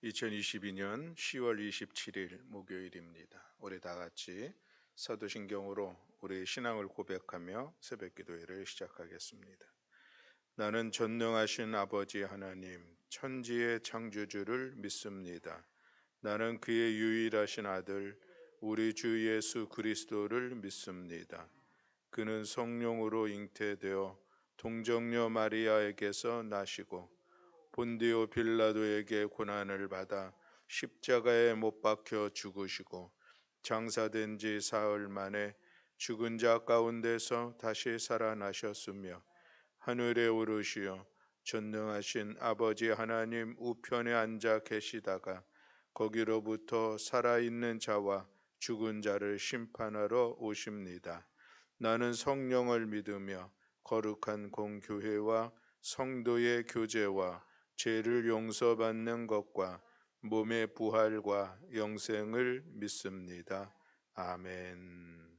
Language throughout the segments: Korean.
2022년 10월 27일 목요일입니다. 우리 다 같이 사도신경으로 우리의 신앙을 고백하며 새벽 기도회를 시작하겠습니다. 나는 전능하신 아버지 하나님, 천지의 창조주를 믿습니다. 나는 그의 유일하신 아들, 우리 주 예수 그리스도를 믿습니다. 그는 성령으로 잉태되어 동정녀 마리아에게서 나시고 본디오 빌라도에게 고난을 받아 십자가에 못 박혀 죽으시고 장사된 지 사흘 만에 죽은 자 가운데서 다시 살아나셨으며 하늘에 오르시어 전능하신 아버지 하나님 우편에 앉아 계시다가 거기로부터 살아있는 자와 죽은 자를 심판하러 오십니다. 나는 성령을 믿으며 거룩한 공교회와 성도의 교제와 죄를 용서받는 것과 몸의 부활과 영생을 믿습니다. 아멘.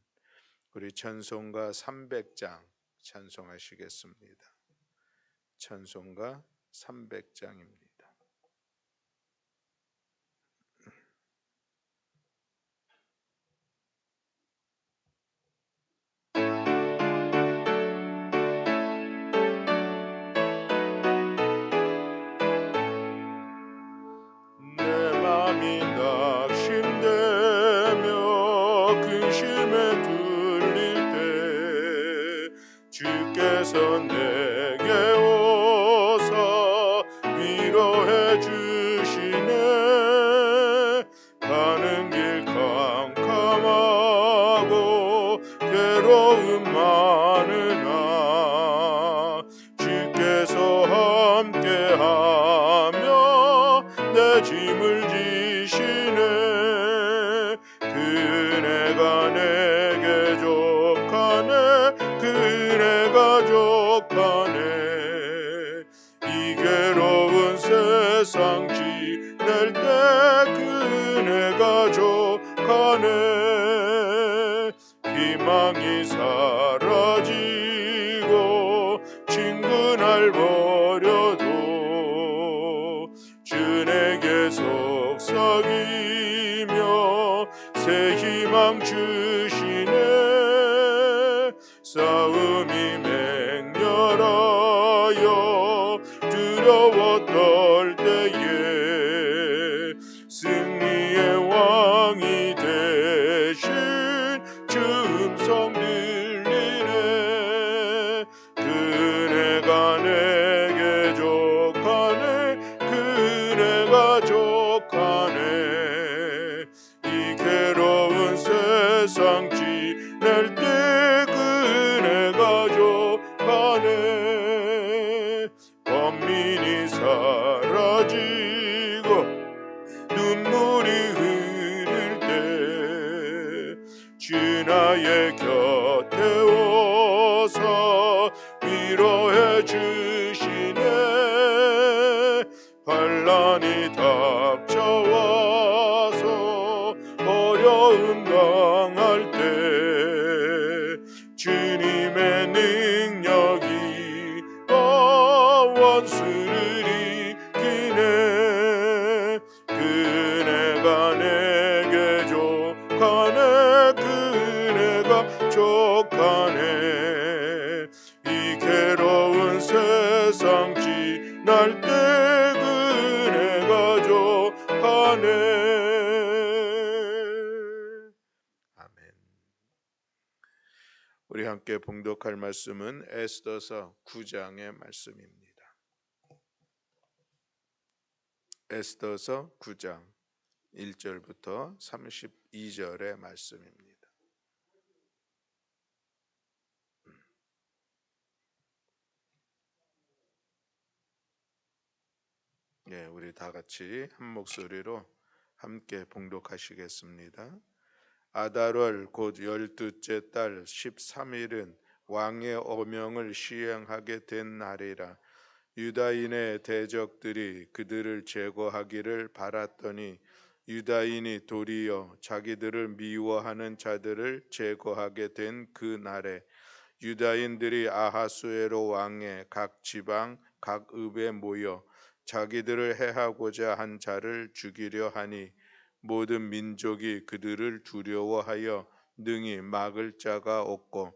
우리 찬송가 300장 찬송하시겠습니다. 찬송가 300장입니다. 내 맘이 낙심되며 근심에 뚫릴 때 주께서 내게 오사 위로해 주시네. 가는 길 캄캄하고 괴로움 많으나 주께서 함께하며 내 짐을 지시네. 그네가 내게 족하네. 그네가 족하네. 이 괴로운 세상 지낼 때 그네가 족하네. 희망이 사라지고 친구 날 버려도 주에게 속삭이며 새 희망 주시네. 싸움이 맹렬하여 두려워 떨 때에 승리의 왕이 되신 주 음성 들리네. 그네가 내게 족하네. 그네가 족하네. 이 괴로운 세상 지낼 때 그네가 족하네. 번민이 사라지고 눈물이 흐를 때 주 나의 곁에 오서 위로해 주시네. 환난이 닥쳐와서 어려움 당할 때 주님의 능력이 원수를 이기네. 그네가 내게 족하네. 그네가 족하네. 이 괴로운 세상 지날 때 그네가 족하네. 아멘. 우리 함께 봉독할 말씀은 에스더서 9장의 말씀입니다. 에스더서 9장 1절부터 32절의 말씀입니다. 예, 우리 다 같이 한 목소리로 함께 봉독하시겠습니다. 아달월 곧 12째 달 13일은 왕의 어명을 시행하게 된 날이라. 유다인의 대적들이 그들을 제거하기를 바랐더니 유다인이 도리어 자기들을 미워하는 자들을 제거하게 된 그 날에 유다인들이 아하수에로 왕의 각 지방 각 읍에 모여 자기들을 해하고자 한 자를 죽이려 하니 모든 민족이 그들을 두려워하여 능히 막을 자가 없고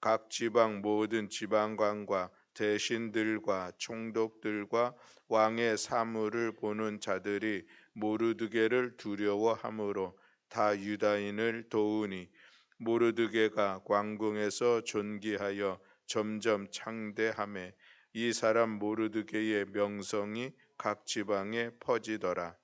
각 지방 모든 지방관과 대신들과 총독들과 왕의 사물을 보는 자들이 모르드게를 두려워하므로 다 유다인을 도우니 모르드게가 왕궁에서 존귀하여 점점 창대하매 이 사람 모르드게의 명성이 각 지방에 퍼지더라.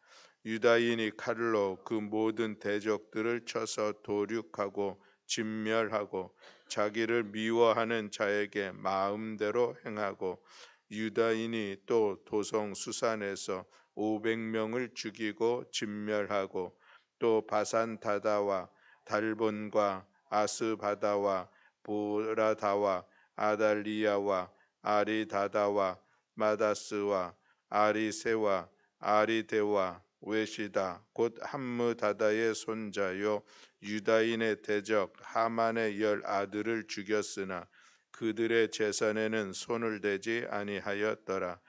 유다인이 칼로 그 모든 대적들을 쳐서 도륙하고 진멸하고 자기를 미워하는 자에게 마음대로 행하고 유다인이 또 도성 수산에서 500명을 죽이고 진멸하고 또 바산 다다와 달본과 아스바다와 보라다와 아달리아와 아리다다와 마다스와 아리세와 아리데와 외시다 곧 함므다다의 손자요 유다인의 대적 하만의 10 아들을 죽였으나 그들의 재산에는 손을 대지 아니하였더라.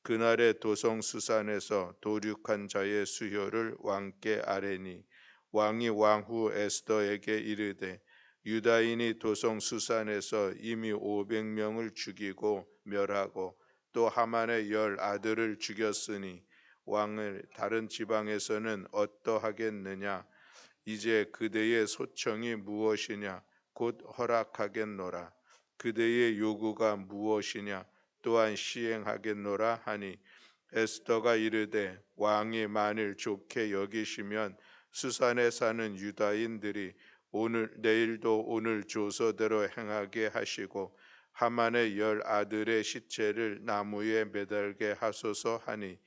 그날의 도성 수산에서 도륙한 자의 수효를 왕께 아뢰니 왕이 왕후 에스더에게 이르되 유다인이 도성 수산에서 이미 500명을 죽이고 멸하고 또 하만의 10 아들을 죽였으니 왕을 다른 지방에서는 어떠하겠느냐. 이제 그대의 소청이 무엇이냐 곧 허락하겠노라. 그대의 요구가 무엇이냐 또한 시행하겠노라 하니 에스더가 이르되 왕이 만일 좋게 여기시면 수산에 사는 유다인들이 오늘 내일도 오늘 조서대로 행하게 하시고 하만의 10 아들의 시체를 나무에 매달게 하소서 하니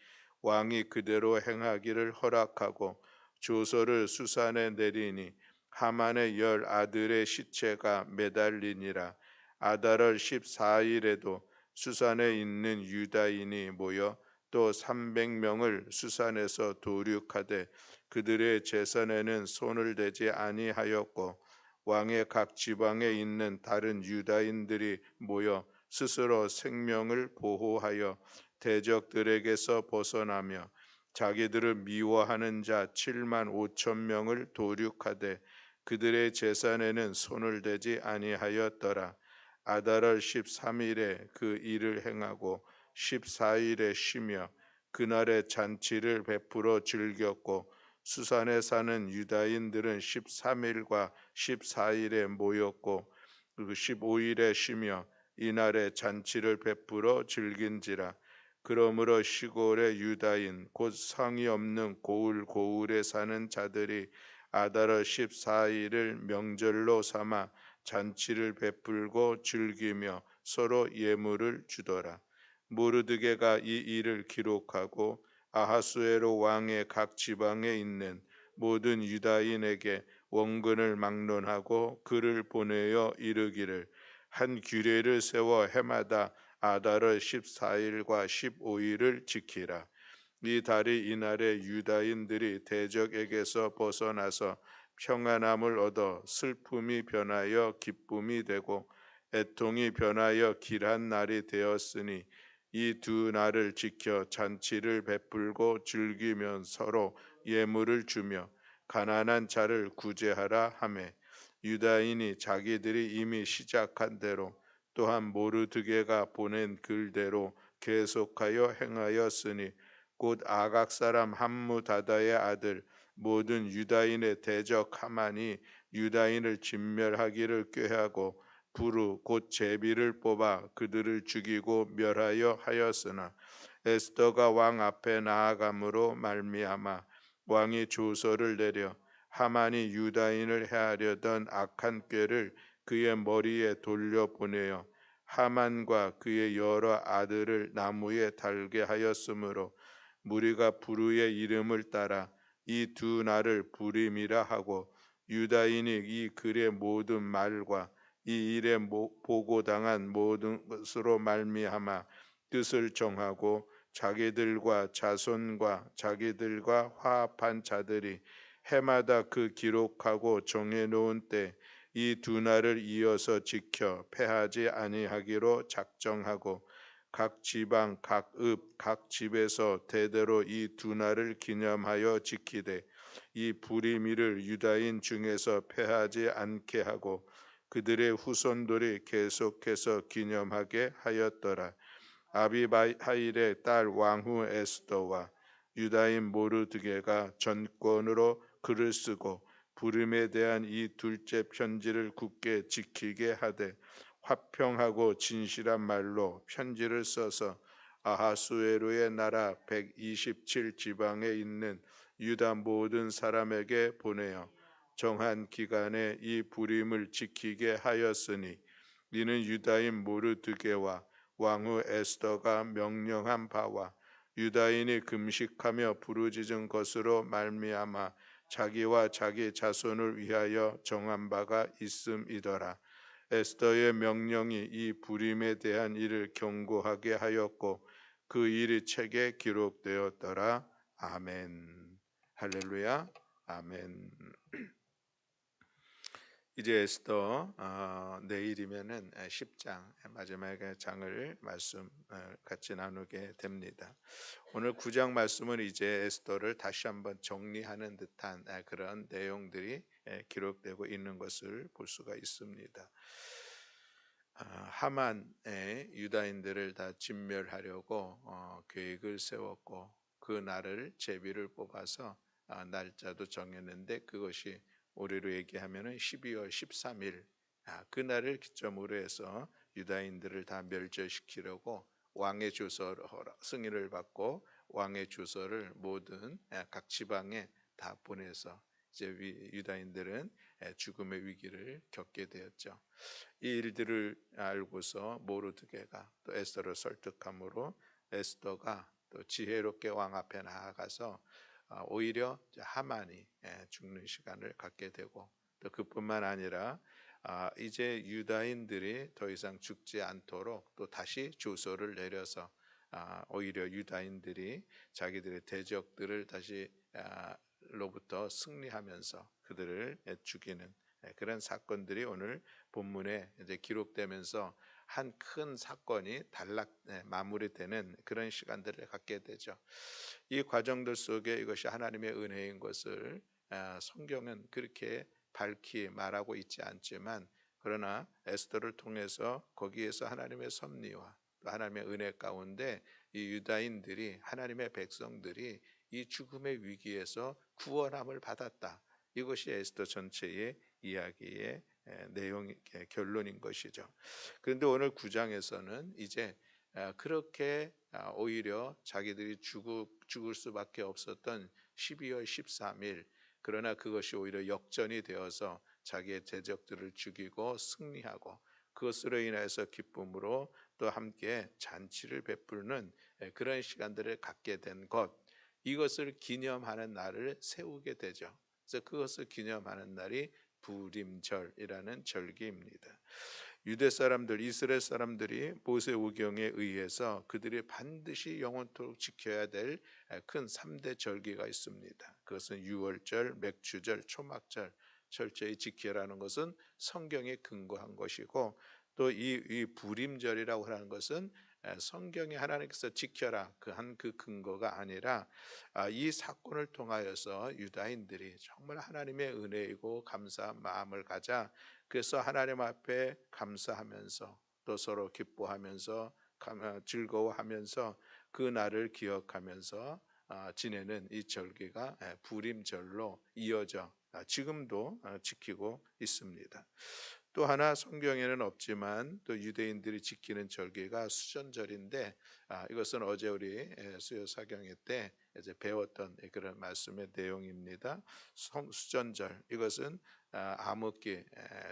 왕이 그대로 행하기를 허락하고 조서를 수산에 내리니 하만의 10 아들의 시체가 매달리니라. 아달월 14일에도 수산에 있는 유다인이 모여 또 300명을 수산에서 도륙하되 그들의 재산에는 손을 대지 아니하였고 왕의 각 지방에 있는 다른 유다인들이 모여 스스로 생명을 보호하여 대적들에게서 벗어나며 자기들을 미워하는 자 7만 5천 명을 도륙하되 그들의 재산에는 손을 대지 아니하였더라. 아달월 13일에 그 일을 행하고 14일에 쉬며 그날에 잔치를 베풀어 즐겼고 수산에 사는 유다인들은 13일과 14일에 모였고 그 15일에 쉬며 이날에 잔치를 베풀어 즐긴지라. 그러므로 시골의 유다인 곧 성이 없는 고을에 사는 자들이 아달월 14일을 명절로 삼아 잔치를 베풀고 즐기며 서로 예물을 주더라. 모르드게가 이 일을 기록하고 아하수에로 왕의 각 지방에 있는 모든 유다인에게 원근을 막론하고 글을 보내어 이르기를 한 규례를 세워 해마다 아달월 14일과 15일을 지키라. 이 달이 이날에 유다인들이 대적에게서 벗어나서 평안함을 얻어 슬픔이 변하여 기쁨이 되고 애통이 변하여 길한 날이 되었으니 이 두 날을 지켜 잔치를 베풀고 즐기며 서로 예물을 주며 가난한 자를 구제하라 하매 유다인이 자기들이 이미 시작한 대로 또한 모르드게가 보낸 글대로 계속하여 행하였으니 곧 아각 사람 함므다다의 아들 모든 유다인의 대적 하만이 유다인을 진멸하기를 꾀하고 부르 곧 제비를 뽑아 그들을 죽이고 멸하여 하였으나 에스더가 왕 앞에 나아감으로 말미암아 왕이 조서를 내려 하만이 유다인을 해하려던 악한 꾀를 그의 머리에 돌려보내어 하만과 그의 여러 아들을 나무에 달게 하였으므로 무리가 부르의 이름을 따라 이 두 날을 부림이라 하고 유다인이 이 글의 모든 말과 이 일에 보고당한 모든 것으로 말미암아 뜻을 정하고 자기들과 자손과 자기들과 화합한 자들이 해마다 그 기록하고 정해놓은 때 이 두 날을 이어서 지켜 패하지 아니하기로 작정하고 각 지방, 각 읍, 각 집에서 대대로 이 두 날을 기념하여 지키되 이 불임일을 유다인 중에서 패하지 않게 하고 그들의 후손들이 계속해서 기념하게 하였더라. 아비하일의 딸 왕후 에스더와 유다인 모르드게가 전권으로 글을 쓰고 부름에 대한 이 둘째 편지를 굳게 지키게 하되 화평하고 진실한 말로 편지를 써서 아하수에로의 나라 127 지방에 있는 유다 모든 사람에게 보내어 정한 기간에 이 부림을 지키게 하였으니 이는 유다인 모르드게와 왕후 에스더가 명령한 바와 유다인이 금식하며 부르짖은 것으로 말미암아 자기와 자기 자손을 위하여 정한 바가 있음이더라. 에스더의 명령이 이 불임에 대한 일을 경고하게 하였고 그 일이 책에 기록되었더라. 아멘. 할렐루야. 아멘. 이제 에스더 내일이면은 10장 마지막에 장을 말씀 같이 나누게 됩니다. 오늘 9장 말씀은 이제 에스더를 다시 한번 정리하는 듯한 그런 내용들이 기록되고 있는 것을 볼 수가 있습니다. 하만의 유다인들을 다 진멸하려고 계획을 세웠고 그 날을 제비를 뽑아서 날짜도 정했는데 그것이 올해로 얘기하면은 12월 13일 그날을 기점으로 해서 유다인들을 다 멸절시키려고 왕의 주소를 승인을 받고 왕의 주소를 모든 각 지방에 다 보내서 이제 유다인들은 죽음의 위기를 겪게 되었죠. 이 일들을 알고서 모르드게가 또 에스더를 설득함으로 에스더가 또 지혜롭게 왕 앞에 나아가서 오히려 하만이 죽는 시간을 갖게 되고 또 그뿐만 아니라 이제 유다인들이 더 이상 죽지 않도록 또 다시 주소를 내려서 오히려 유다인들이 자기들의 대적들을 다시 로부터 승리하면서 그들을 죽이는 그런 사건들이 오늘 본문에 이제 기록되면서 한 큰 사건이 단락 마무리되는 그런 시간들을 갖게 되죠. 이 과정들 속에 이것이 하나님의 은혜인 것을 성경은 그렇게 밝히 말하고 있지 않지만 그러나 에스더를 통해서 거기에서 하나님의 섭리와 또 하나님의 은혜 가운데 이 유다인들이 하나님의 백성들이 이 죽음의 위기에서 구원함을 받았다. 이것이 에스더 전체의 이야기의 내용 결론인 것이죠. 그런데 오늘 9장에서는 이제 그렇게 오히려 자기들이 죽을 수밖에 없었던 12월 13일 그러나 그것이 오히려 역전이 되어서 자기의 대적들을 죽이고 승리하고 그것으로 인해서 기쁨으로 또 함께 잔치를 베푸는 그런 시간들을 갖게 된 것 이것을 기념하는 날을 세우게 되죠. 그래서 그것을 기념하는 날이 부림절이라는 절기입니다. 유대 사람들, 이스라엘 사람들이 모세오경에 의해서 그들이 반드시 영원토록 지켜야 될 큰 3대 절기가 있습니다. 그것은 유월절, 맥주절, 초막절 철저히 지키라는 것은 성경에 근거한 것이고 또 이 부림절이라고 하는 것은 성경에 하나님께서 지켜라 그 근거가 아니라 이 사건을 통하여서 유다인들이 정말 하나님의 은혜이고 감사한 마음을 가자 그래서 하나님 앞에 감사하면서 또 서로 기뻐하면서 즐거워하면서 그 날을 기억하면서 지내는 이 절기가 부림절로 이어져 지금도 지키고 있습니다. 또 하나 성경에는 없지만 또 유대인들이 지키는 절기가 수전절인데 이것은 어제 우리 수요 사경회 때 이제 배웠던 그런 말씀의 내용입니다. 수전절 이것은 암흑기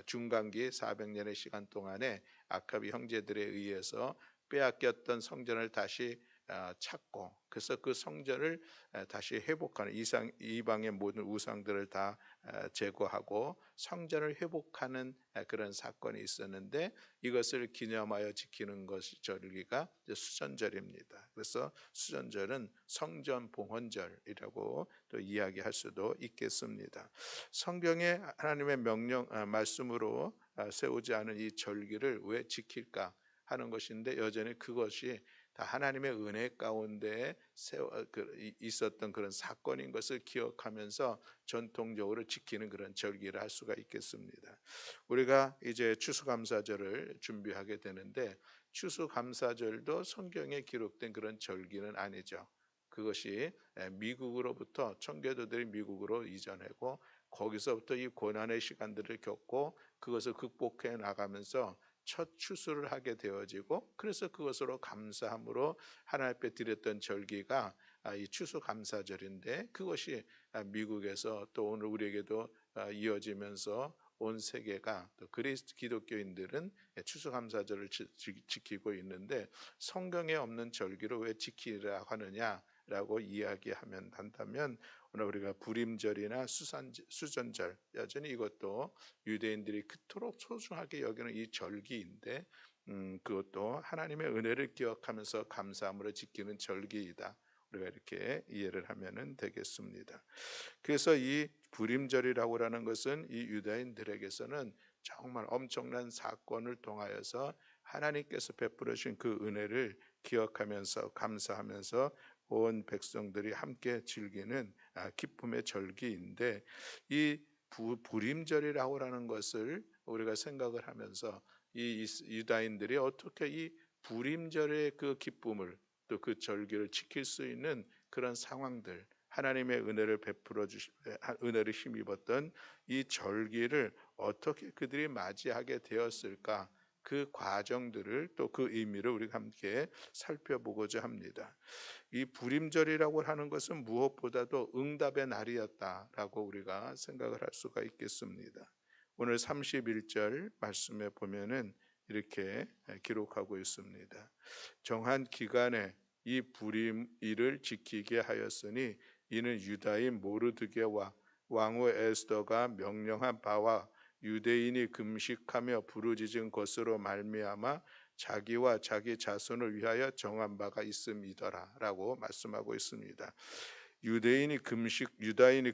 중간기 400년의 시간 동안에 아합의 형제들에 의해서 빼앗겼던 성전을 다시 찾고 그래서 그 성전을 다시 회복하는 이방의 모든 우상들을 다 제거하고 성전을 회복하는 그런 사건이 있었는데 이것을 기념하여 지키는 것이 절기가 수전절입니다. 그래서 수전절은 성전 봉헌절이라고 또 이야기할 수도 있겠습니다. 성경에 하나님의 명령 말씀으로 세우지 않은 이 절기를 왜 지킬까? 하는 것인데 여전히 그것이 다 하나님의 은혜 가운데 있었던 그런 사건인 것을 기억하면서 전통적으로 지키는 그런 절기를 할 수가 있겠습니다. 우리가 이제 추수감사절을 준비하게 되는데 추수감사절도 성경에 기록된 그런 절기는 아니죠. 그것이 미국으로부터 청교도들이 미국으로 이전하고 거기서부터 이 고난의 시간들을 겪고 그것을 극복해 나가면서 첫 추수를 하게 되어지고 그래서 그것으로 감사함으로 하나님 앞에 드렸던 절기가 이 추수감사절인데 그것이 미국에서 또 오늘 우리에게도 이어지면서 온 세계가 또 기독교인들은 추수감사절을 지키고 있는데 성경에 없는 절기를 왜 지키라 하느냐라고 이야기하면 한다면 오늘 우리가 부림절이나 수전절 여전히 이것도 유대인들이 그토록 소중하게 여기는 이 절기인데 그것도 하나님의 은혜를 기억하면서 감사함으로 지키는 절기이다. 우리가 이렇게 이해를 하면 되겠습니다. 그래서 이 부림절이라고 하는 것은 이 유다인들에게서는 정말 엄청난 사건을 통하여서 하나님께서 베풀어 주신 그 은혜를 기억하면서 감사하면서 온 백성들이 함께 즐기는 기쁨의 절기인데 이 부림절이라고 하는 것을 우리가 생각을 하면서 이 유다인들이 어떻게 이 부림절의 그 기쁨을 또 그 절기를 지킬 수 있는 그런 상황들 하나님의 은혜를 베풀어 주시 은혜를 힘입었던 이 절기를 어떻게 그들이 맞이하게 되었을까? 그 과정들을 또 그 의미를 우리가 함께 살펴보고자 합니다. 이 부림절이라고 하는 것은 무엇보다도 응답의 날이었다라고 우리가 생각을 할 수가 있겠습니다. 오늘 31절 말씀에 보면은 이렇게 기록하고 있습니다. 정한 기간에 이 부림일을 지키게 하였으니 이는 유다인 모르드게와 왕후 에스더가 명령한 바와 유대인이 금식하며 부르짖은 것으로 말미암아 자기와 자기 자손을 위하여 정한 바가 있음이더라라고 말씀하고 있습니다. 유다인이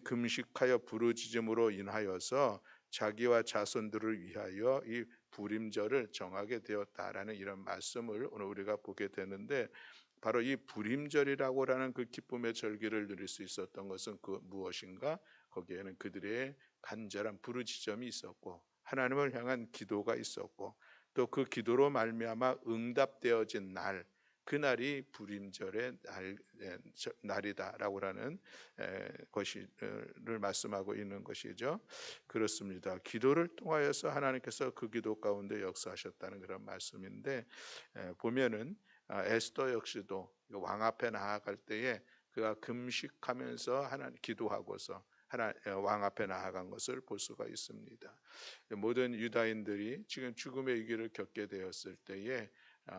금식하여 부르짖음으로 인하여서 자기와 자손들을 위하여 이 부림절을 정하게 되었다라는 이런 말씀을 오늘 우리가 보게 되는데 바로 이 부림절이라고 하는 그 기쁨의 절기를 누릴 수 있었던 것은 그 무엇인가? 거기에는 그들의 간절한 부르짖음이 있었고 하나님을 향한 기도가 있었고 또 그 기도로 말미암아 응답되어진 날 그날이 부림절의 날이다라고 하는 것을 말씀하고 있는 것이죠. 그렇습니다. 기도를 통하여서 하나님께서 그 기도 가운데 역사하셨다는 그런 말씀인데 보면은 에스더 역시도 왕 앞에 나아갈 때에 그가 금식하면서 하나님 기도하고서 왕 앞에 나아간 것을 볼 수가 있습니다. 모든 유다인들이 지금 죽음의 위기를 겪게 되었을 때에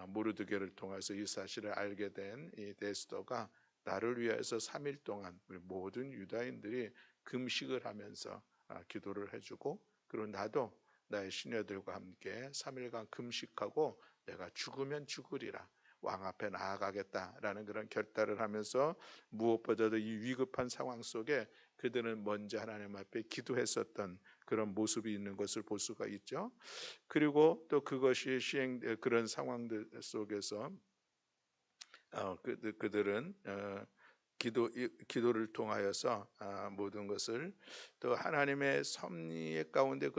모르드게를 통해서 이 사실을 알게 된 이 에스더가 나를 위해서 3일 동안 우리 모든 유다인들이 금식을 하면서 기도를 해주고 그리고 나도 나의 시녀들과 함께 3일간 금식하고 내가 죽으면 죽으리라 왕 앞에 나아가겠다라는 그런 결단을 하면서 무엇보다도 이 위급한 상황 속에 그들은 먼저 하나님 앞에 기도했었던 그런 모습이 있는 것을 볼 수가 있죠. 그리고 또 그것이 그런 상황들 속에서 그들은 기도를 통하여서 모든 것을 또 하나님의 섭리의 가운데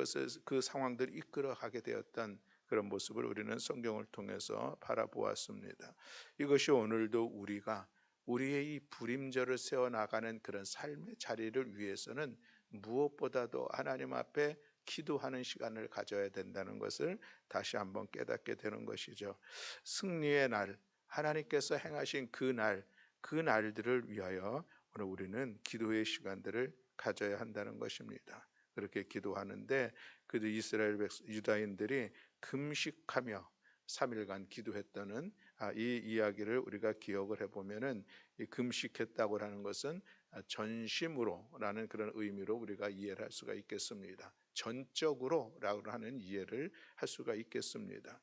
그 상황들을 이끌어가게 되었던 그런 모습을 우리는 성경을 통해서 바라보았습니다. 이것이 오늘도 우리가 우리의 이 부림절을 세워나가는 그런 삶의 자리를 위해서는 무엇보다도 하나님 앞에 기도하는 시간을 가져야 된다는 것을 다시 한번 깨닫게 되는 것이죠. 승리의 날, 하나님께서 행하신 그 날들을 위하여 오늘 우리는 기도의 시간들을 가져야 한다는 것입니다. 그렇게 기도하는데 그들 이스라엘 유다인들이 금식하며 3일간 기도했다는 이 이야기를 우리가 기억을 해보면은 이 금식했다고 하는 것은 전심으로라는 그런 의미로 우리가 이해를 할 수가 있겠습니다. 전적으로라고 하는 이해를 할 수가 있겠습니다.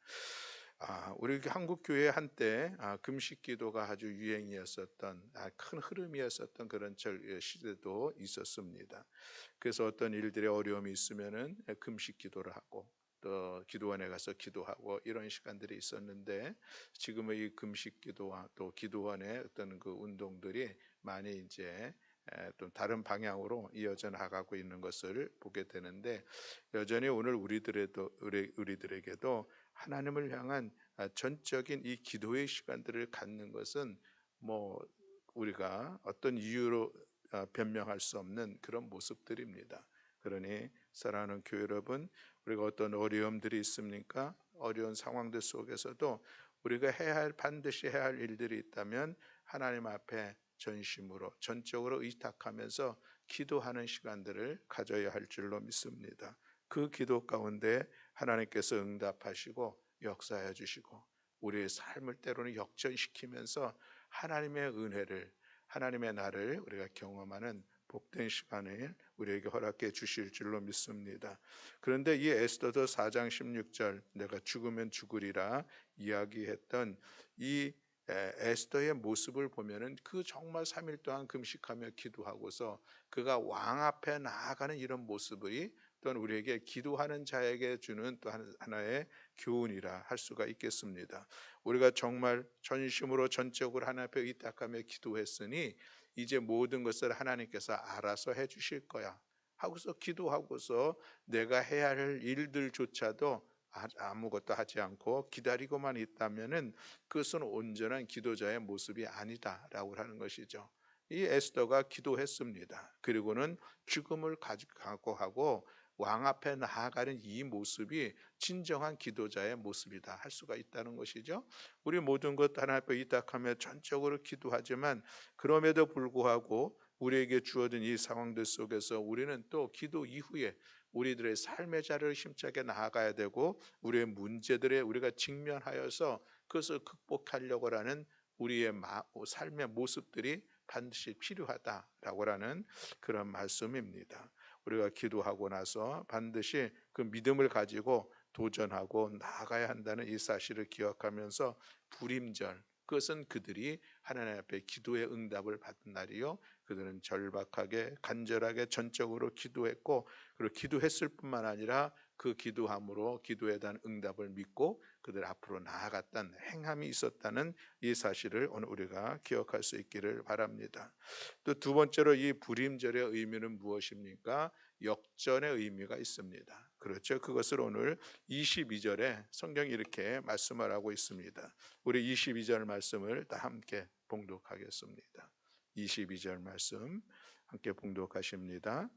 우리 한국 교회 한때 금식 기도가 아주 유행이었었던 큰 흐름이었었던 그런 시대도 있었습니다. 그래서 어떤 일들의 어려움이 있으면은 금식 기도를 하고 또 기도원에 가서 기도하고 이런 시간들이 있었는데, 지금의 이 금식 기도와 또 기도원의 어떤 그 운동들이 많이 이제 좀 다른 방향으로 이어져 나가고 있는 것을 보게 되는데, 여전히 오늘 우리들에게도 하나님을 향한 전적인 이 기도의 시간들을 갖는 것은 뭐 우리가 어떤 이유로 변명할 수 없는 그런 모습들입니다. 그러니 사랑하는 교회 여러분, 우리가 어떤 어려움들이 있습니까? 어려운 상황들 속에서도 우리가 반드시 해야 할 일들이 있다면 하나님 앞에 전심으로 전적으로 의탁하면서 기도하는 시간들을 가져야 할 줄로 믿습니다. 그 기도 가운데 하나님께서 응답하시고 역사해 주시고 우리의 삶을 때로는 역전시키면서 하나님의 은혜를, 하나님의 나를 우리가 경험하는 복된 시간을 우리에게 허락해 주실 줄로 믿습니다. 그런데 이 에스더서 4장 16절 내가 죽으면 죽으리라 이야기했던 이 에스더의 모습을 보면은 그 정말 3일 동안 금식하며 기도하고서 그가 왕 앞에 나아가는 이런 모습이 또한 우리에게 기도하는 자에게 주는 또 하나의 교훈이라 할 수가 있겠습니다. 우리가 정말 전심으로 전적으로 하나님 앞에 의탁하며 기도했으니 이제 모든 것을 하나님께서 알아서 해 주실 거야 하고서 기도하고서 내가 해야 할 일들조차도 아무것도 하지 않고 기다리고만 있다면은 그것은 온전한 기도자의 모습이 아니다라고 하는 것이죠. 이 에스더가 기도했습니다. 그리고는 죽음을 각오하고 왕 앞에 나아가는 이 모습이 진정한 기도자의 모습이다 할 수가 있다는 것이죠. 우리 모든 것 하나님 앞에 의탁하며 전적으로 기도하지만 그럼에도 불구하고 우리에게 주어진 이 상황들 속에서 우리는 또 기도 이후에 우리들의 삶의 자리를 힘차게 나아가야 되고 우리의 문제들에 우리가 직면하여서 그것을 극복하려고 하는 우리의 삶의 모습들이 반드시 필요하다라고 하는 그런 말씀입니다. 우리가 기도하고 나서 반드시 그 믿음을 가지고 도전하고 나아가야 한다는 이 사실을 기억하면서 불임절, 그것은 그들이 하나님 앞에 기도의 응답을 받은 날이요, 그들은 절박하게 간절하게 전적으로 기도했고 그리고 기도했을 뿐만 아니라 그 기도함으로 기도에 대한 응답을 믿고 그들 앞으로 나아갔던 행함이 있었다는 이 사실을 오늘 우리가 기억할 수 있기를 바랍니다. 또 두 번째로 이 불임절의 의미는 무엇입니까? 역전의 의미가 있습니다. 그렇죠. 그것을 오늘 22절에 성경이 이렇게 말씀을 하고 있습니다. 우리 22절 말씀을 다 함께 봉독하겠습니다. 22절 말씀 함께 봉독하십니다.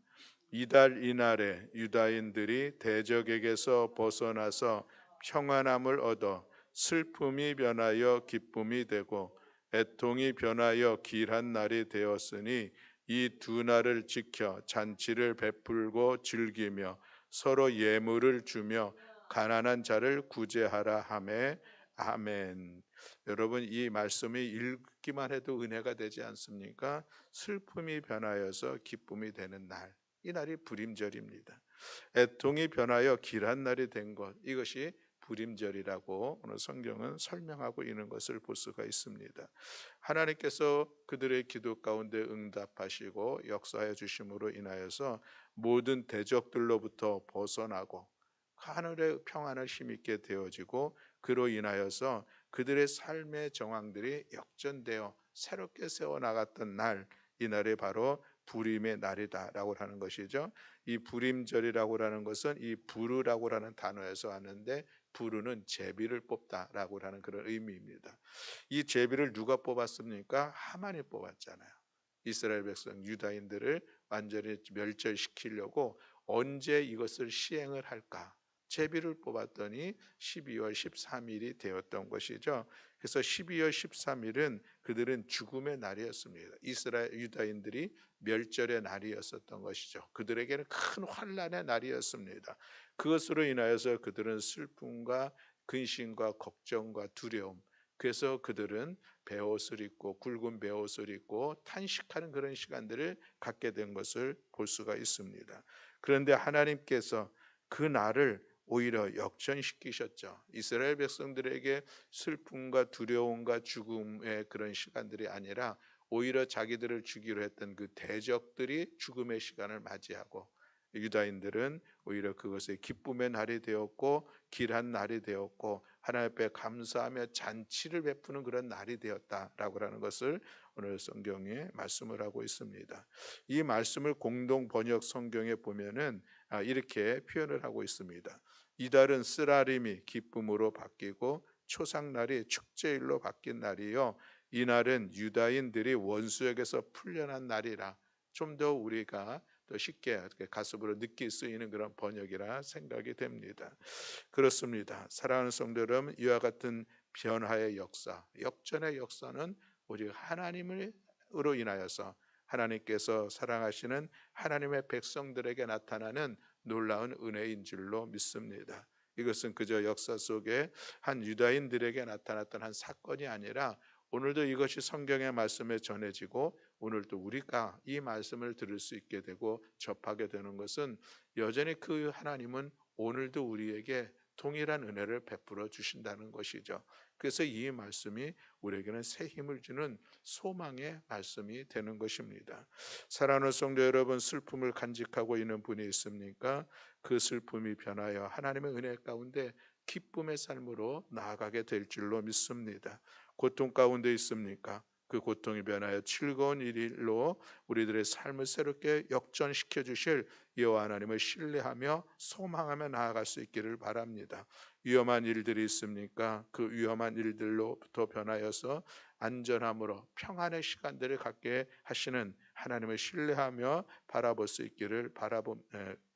이달 이날에 유다인들이 대적에게서 벗어나서 평안함을 얻어 슬픔이 변하여 기쁨이 되고 애통이 변하여 길한 날이 되었으니 이 두 날을 지켜 잔치를 베풀고 즐기며 서로 예물을 주며 가난한 자를 구제하라 하매 아멘. 여러분, 이 말씀이 읽기만 해도 은혜가 되지 않습니까? 슬픔이 변하여서 기쁨이 되는 날, 이 날이 불임절입니다. 애통이 변하여 길한 날이 된 것, 이것이 불임절이라고 오늘 성경은 설명하고 있는 것을 볼 수가 있습니다. 하나님께서 그들의 기도 가운데 응답하시고 역사해 주심으로 인하여서 모든 대적들로부터 벗어나고 하늘의 평안을 힘있게 되어지고 그로 인하여서 그들의 삶의 정황들이 역전되어 새롭게 세워나갔던 날, 이 날이 바로 불임의 날이다라고 하는 것이죠. 이 불임절이라고 하는 것은 이 부르라고 하는 단어에서 왔는데, 부르는 제비를 뽑다라고 하는 그런 의미입니다. 이 제비를 누가 뽑았습니까? 하만이 뽑았잖아요. 이스라엘 백성 유다인들을 완전히 멸절시키려고 언제 이것을 시행을 할까? 제비를 뽑았더니 12월 13일이 되었던 것이죠. 그래서 12월 13일은 그들은 죽음의 날이었습니다. 이스라엘 유다인들이 멸절의 날이었었던 것이죠. 그들에게는 큰 환난의 날이었습니다. 그것으로 인하여서 그들은 슬픔과 근심과 걱정과 두려움, 그래서 그들은 베옷을 입고 굵은 베옷을 입고 탄식하는 그런 시간들을 갖게 된 것을 볼 수가 있습니다. 그런데 하나님께서 그 날을 오히려 역전시키셨죠. 이스라엘 백성들에게 슬픔과 두려움과 죽음의 그런 시간들이 아니라 오히려 자기들을 죽이려 했던 그 대적들이 죽음의 시간을 맞이하고 유다인들은 오히려 그것의 기쁨의 날이 되었고 길한 날이 되었고 하나님 앞에 감사하며 잔치를 베푸는 그런 날이 되었다라고 하는 것을 오늘 성경에 말씀을 하고 있습니다. 이 말씀을 공동 번역 성경에 보면은 이렇게 표현을 하고 있습니다. 이달은 쓰라림이 기쁨으로 바뀌고 초상날이 축제일로 바뀐 날이요 이날은 유다인들이 원수에게서 풀려난 날이라. 좀 더 우리가 더 쉽게 가슴으로 느낄 수 있는 그런 번역이라 생각이 됩니다. 그렇습니다. 사랑하는 성도 여러분, 이와 같은 변화의 역사, 역전의 역사는 오직 하나님으로 인하여서 하나님께서 사랑하시는 하나님의 백성들에게 나타나는 놀라운 은혜인 줄로 믿습니다. 이것은 그저 역사 속에 한 유다인들에게 나타났던 한 사건이 아니라 오늘도 이것이 성경의 말씀에 전해지고 오늘도 우리가 이 말씀을 들을 수 있게 되고 접하게 되는 것은 여전히 그 하나님은 오늘도 우리에게 동일한 은혜를 베풀어 주신다는 것이죠. 그래서 이 말씀이 우리에게는 새 힘을 주는 소망의 말씀이 되는 것입니다. 사랑하는 성도 여러분, 슬픔을 간직하고 있는 분이 있습니까? 그 슬픔이 변하여 하나님의 은혜 가운데 기쁨의 삶으로 나아가게 될 줄로 믿습니다. 고통 가운데 있습니까? 그 고통이 변하여 즐거운 일로 우리들의 삶을 새롭게 역전시켜 주실 여호와 하나님을 신뢰하며 소망하며 나아갈 수 있기를 바랍니다. 위험한 일들이 있습니까? 그 위험한 일들로부터 변하여서 안전함으로 평안의 시간들을 갖게 하시는 하나님을 신뢰하며 바라볼 수 있기를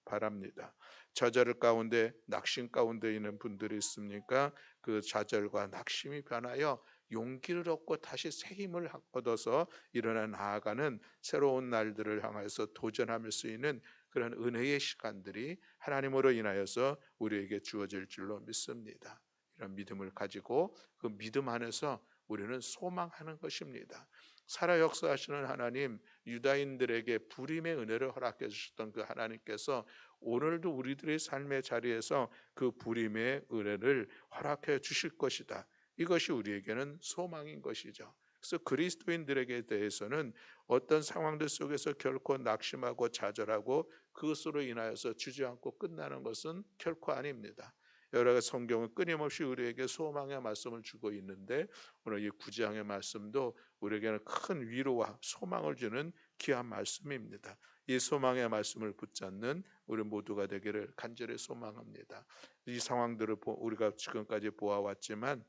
바랍니다. 좌절 가운데 낙심 가운데 있는 분들이 있습니까? 그 좌절과 낙심이 변하여 용기를 얻고 다시 새 힘을 얻어서 일어나 나아가는 새로운 날들을 향해서 도전할 수 있는 그런 은혜의 시간들이 하나님으로 인하여서 우리에게 주어질 줄로 믿습니다. 이런 믿음을 가지고 그 믿음 안에서 우리는 소망하는 것입니다. 살아 역사하시는 하나님, 유다인들에게 불임의 은혜를 허락해 주셨던 그 하나님께서 오늘도 우리들의 삶의 자리에서 그 불임의 은혜를 허락해 주실 것이다. 이것이 우리에게는 소망인 것이죠. 그래서 그리스도인들에게 대해서는 어떤 상황들 속에서 결코 낙심하고 좌절하고 그것으로 인하여서 주저앉고 끝나는 것은 결코 아닙니다. 여러 가지 성경은 끊임없이 우리에게 소망의 말씀을 주고 있는데 오늘 이 9장의 말씀도 우리에게는 큰 위로와 소망을 주는 귀한 말씀입니다. 이 소망의 말씀을 붙잡는 우리 모두가 되기를 간절히 소망합니다. 이 상황들을 우리가 지금까지 보아왔지만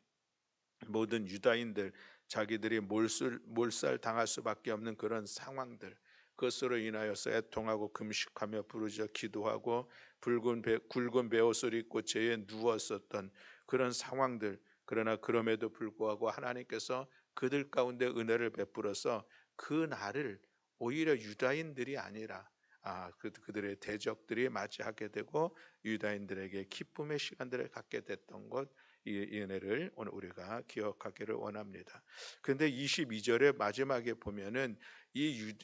모든 유다인들 자기들이 몰살 당할 수밖에 없는 그런 상황들, 그것으로 인하여서 애통하고 금식하며 부르짖어 기도하고 굵은 베옷을 입고 죄에 누웠었던 그런 상황들, 그러나 그럼에도 불구하고 하나님께서 그들 가운데 은혜를 베풀어서 그 날을 오히려 유다인들이 아니라 그들의 대적들이 맞이하게 되고 유다인들에게 기쁨의 시간들을 갖게 됐던 것, 이 은혜를 오늘 우리가 기억하기를 원합니다. 그런데 22절의 마지막에 보면은 이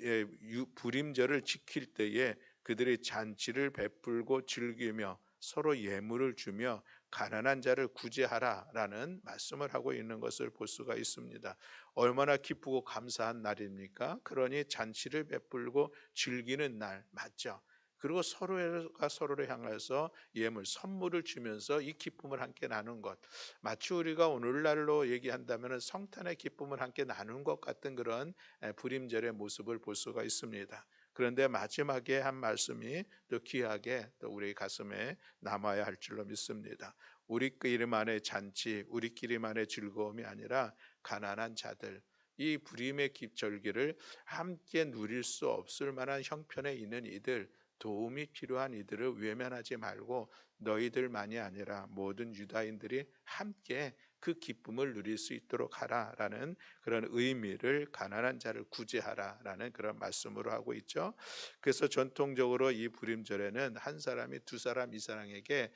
불임절을 지킬 때에 그들의 잔치를 베풀고 즐기며 서로 예물을 주며 가난한 자를 구제하라라는 말씀을 하고 있는 것을 볼 수가 있습니다. 얼마나 기쁘고 감사한 날입니까? 그러니 잔치를 베풀고 즐기는 날 맞죠? 그리고 서로가 서로를 향해서 예물, 선물을 주면서 이 기쁨을 함께 나눈 것. 마치 우리가 오늘날로 얘기한다면 성탄의 기쁨을 함께 나눈 것 같은 그런 불임절의 모습을 볼 수가 있습니다. 그런데 마지막에 한 말씀이 또 귀하게 또 우리 가슴에 남아야 할 줄로 믿습니다. 우리끼리만의 잔치, 우리끼리만의 즐거움이 아니라 가난한 자들, 이 불임의 절기를 함께 누릴 수 없을 만한 형편에 있는 이들, 도움이 필요한 이들을 외면하지 말고 너희들만이 아니라 모든 유다인들이 함께 그 기쁨을 누릴 수 있도록 하라라는 그런 의미를 가난한 자를 구제하라라는 그런 말씀으로 하고 있죠. 그래서 전통적으로 이 불임절에는 한 사람이 두 사람 이상에게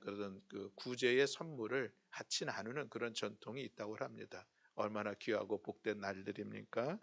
그런 그 구제의 선물을 같이 나누는 그런 전통이 있다고 합니다. 얼마나 귀하고 복된 날들입니까?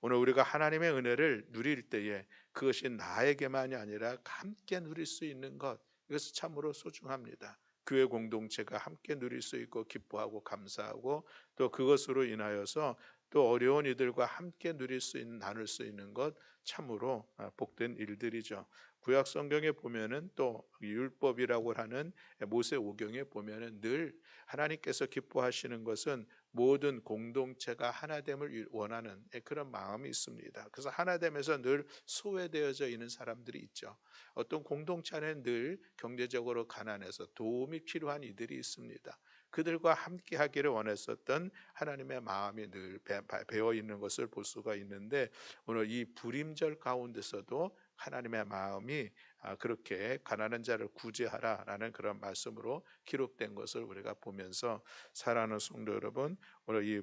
오늘 우리가 하나님의 은혜를 누릴 때에 그것이 나에게만이 아니라 함께 누릴 수 있는 것, 이것이 참으로 소중합니다. 교회 공동체가 함께 누릴 수 있고 기뻐하고 감사하고 또 그것으로 인하여서 또 어려운 이들과 함께 누릴 수 있는 나눌 수 있는 것 참으로 복된 일들이죠. 구약 성경에 보면은 또 율법이라고 하는 모세 오경에 보면은 늘 하나님께서 기뻐하시는 것은 모든 공동체가 하나됨을 원하는 그런 마음이 있습니다. 그래서 하나됨에서 늘 소외되어져 있는 사람들이 있죠. 어떤 공동체 안에 늘 경제적으로 가난해서 도움이 필요한 이들이 있습니다. 그들과 함께 하기를 원했었던 하나님의 마음이 늘 배어 있는 것을 볼 수가 있는데, 오늘 이 불임절 가운데서도 하나님의 마음이 그렇게 가난한 자를 구제하라라는 그런 말씀으로 기록된 것을 우리가 보면서, 사랑하는 성도 여러분, 오늘 이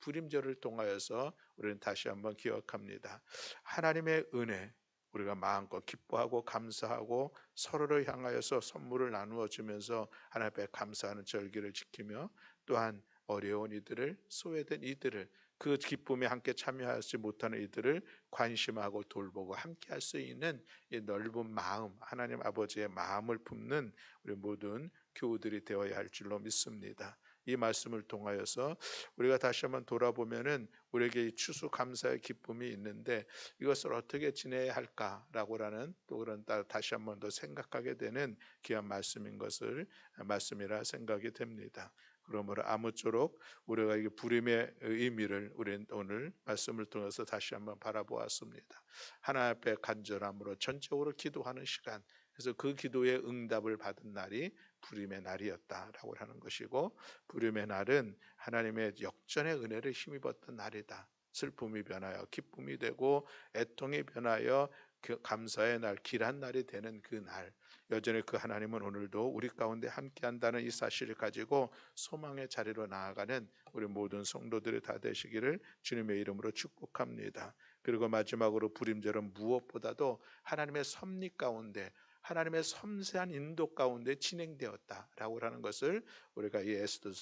불임절을 통하여서 우리는 다시 한번 기억합니다. 하나님의 은혜, 우리가 마음껏 기뻐하고 감사하고 서로를 향하여서 선물을 나누어 주면서 하나님 앞에 감사하는 절기를 지키며, 또한 어려운 이들을, 소외된 이들을, 그 기쁨에 함께 참여하지 못하는 이들을 관심하고 돌보고 함께 할 수 있는 이 넓은 마음, 하나님 아버지의 마음을 품는 우리 모든 교우들이 되어야 할 줄로 믿습니다. 이 말씀을 통하여서 우리가 다시 한번 돌아보면은 우리에게 이 추수감사의 기쁨이 있는데, 이것을 어떻게 지내야 할까라고라는 또 그런 다시 한번 더 생각하게 되는 귀한 말씀이라 생각이 됩니다. 그러므로 아무쪼록 우리가 이 불임의 의미를 우리는 오늘 말씀을 통해서 다시 한번 바라보았습니다. 하나님 앞에 간절함으로 전적으로 기도하는 시간, 그래서 그 기도의 응답을 받은 날이 불임의 날이었다라고 하는 것이고, 불임의 날은 하나님의 역전의 은혜를 힘입었던 날이다. 슬픔이 변하여 기쁨이 되고 애통이 변하여 그 감사의 날, 길한 날이 되는 그 날, 여전히 그 하나님은 오늘도 우리 가운데 함께한다는 이 사실을 가지고 소망의 자리로 나아가는 우리 모든 성도들이 다 되시기를 주님의 이름으로 축복합니다. 그리고 마지막으로 불임절은 무엇보다도 하나님의 섭리 가운데, 하나님의 섬세한 인도 가운데 진행되었다라고 하는 것을 우리가 이 에스더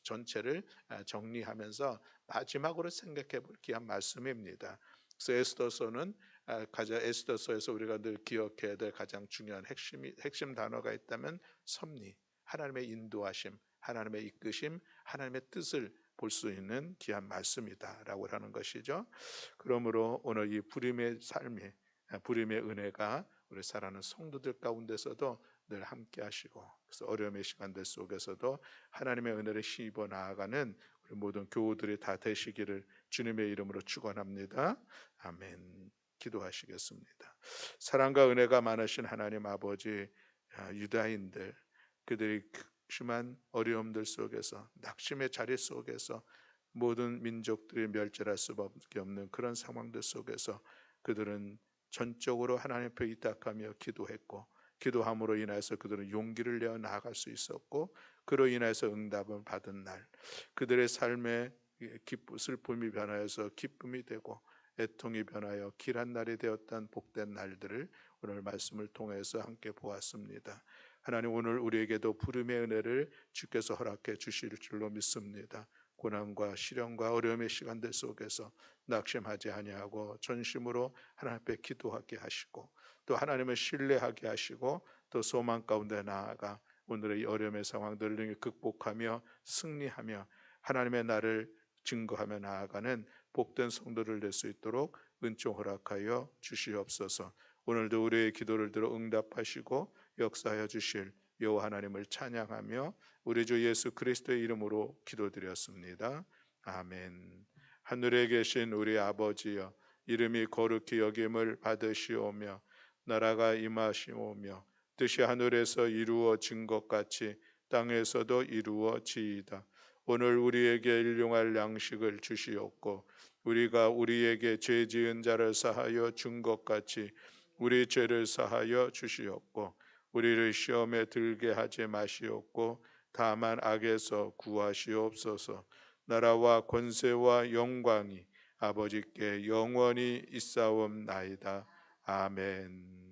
전체를 정리하면서 마지막으로 생각해 볼 귀한 말씀입니다. 그래서 에스더서에서 우리가 늘 기억해야 될 가장 중요한 핵심 단어가 있다면 섭리, 하나님의 인도하심, 하나님의 이끄심, 하나님의 뜻을 볼 수 있는 귀한 말씀이다라고 하는 것이죠. 그러므로 오늘 이 불임의 삶이, 불임의 은혜가 우리 살아가는 성도들 가운데서도 늘 함께 하시고, 그래서 어려움의 시간들 속에서도 하나님의 은혜를 힘입어 나아가는 우리 모든 교우들이 다 되시기를 주님의 이름으로 축원합니다. 아멘. 기도하시겠습니다. 사랑과 은혜가 많으신 하나님 아버지, 유다인들, 그들이 심한 어려움들 속에서, 낙심의 자리 속에서, 모든 민족들이 멸절할 수밖에 없는 그런 상황들 속에서 그들은 전적으로 하나님 앞에 의탁하며 기도했고, 기도함으로 인해서 그들은 용기를 내어 나아갈 수 있었고, 그로 인해서 응답을 받은 날, 그들의 삶에 슬픔이 변하여서 기쁨이 되고 애통이 변하여 길한 날이 되었던 복된 날들을 오늘 말씀을 통해서 함께 보았습니다. 하나님, 오늘 우리에게도 부름의 은혜를 주께서 허락해 주실 줄로 믿습니다. 고난과 시련과 어려움의 시간들 속에서 낙심하지 아니하고 전심으로 하나님 앞에 기도하게 하시고, 또 하나님을 신뢰하게 하시고, 또 소망 가운데 나아가 오늘의 어려움의 상황들을 극복하며 승리하며 하나님의 나를 증거하며 나아가는 복된 성도를 낼 수 있도록 은총 허락하여 주시옵소서. 오늘도 우리의 기도를 들어 응답하시고 역사하여 주실 여호와 하나님을 찬양하며 우리 주 예수 그리스도의 이름으로 기도드렸습니다. 아멘. 하늘에 계신 우리 아버지여, 이름이 거룩히 여김을 받으시오며 나라가 임하시오며 뜻이 하늘에서 이루어진 것 같이 땅에서도 이루어지이다. 오늘 우리에게 일용할 양식을 주시옵고, 우리가 우리에게 죄 지은 자를 사하여 준 것 같이 우리 죄를 사하여 주시옵고, 우리를 시험에 들게 하지 마시옵고 다만 악에서 구하시옵소서. 나라와 권세와 영광이 아버지께 영원히 있사옵나이다. 아멘.